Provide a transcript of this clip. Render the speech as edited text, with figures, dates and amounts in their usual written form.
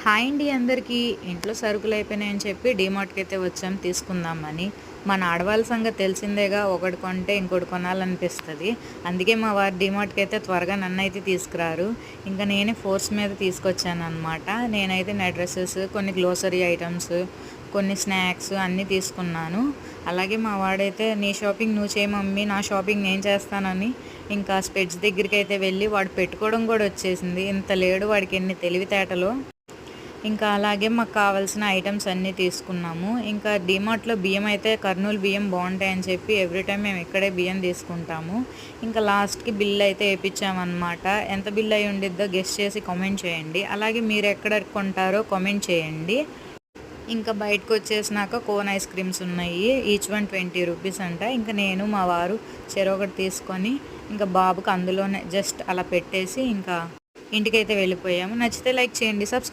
Hi అండి అందరికీ. ఇంట్లో సరుకులు అయిపోయినాయని చెప్పి డీమార్ట్‌కి అయితే వచ్చాం తీసుకుందామని. మన ఆడవాళ్ళ సంగతి తెలిసిందేగా, ఒకటి కొంటే ఇంకోటి కొనాలనిపిస్తది. అందుకే మా వారు డీమార్ట్‌కి అయితే త్వరగా నన్నైతే తీసుకురారు. ఇంకా నేనే ఫోర్స్ మీద తీసుకొచ్చాననమాట. నేనైతే నా డ్రెసెస్, కొన్ని గ్లోసరీ ఐటమ్స్, కొన్ని స్నాక్స్ అన్నీ తీసుకున్నాను. అలాగే మా వాడైతే నీ షాపింగ్ నువ్వు చేయి మమ్మీ, నా షాపింగ్ నేను చేస్తానని ఇంకా స్పెట్స్ దగ్గరికైతే వెళ్ళి వాడు పెట్టుకోవడం కూడా వచ్చేసింది. ఇంత లేడు వాడికి, ఎన్ని తెలివితేటలో. ఇంకా అలాగే మాకు కావాల్సిన ఐటమ్స్ అన్నీ తీసుకున్నాము. ఇంకా డీమార్ట్‌లో బియ్యం అయితే కర్నూలు బియ్యం బాగుంటాయని చెప్పి ఎవ్రీ టైం మేము ఇక్కడే బియ్యం తీసుకుంటాము. ఇంకా లాస్ట్‌కి బిల్ అయితే ఏపిచ్చామన్నమాట. ఎంత బిల్ అయి ఉండిద్దో గెస్ చేసి కామెంట్ చేయండి. అలాగే మీరు ఎక్కడ కొంటారో కామెంట్ చేయండి. ఇంకా బయటకు వచ్చేసినాక కోన్ ఐస్ క్రీమ్స్ ఉన్నాయి. ఈచ్ వన్ 20 రూపీస్ అంట. ఇంకా నేను మా వారు చెరొకటి తీసుకొని ఇంకా బాబుకి అందులోనే జస్ట్ అలా పెట్టేసి ఇంకా ఇంటికైతే వెళ్ళిపోయాము. నచ్చితే లైక్ చేయండి, సబ్స్క్రైబ్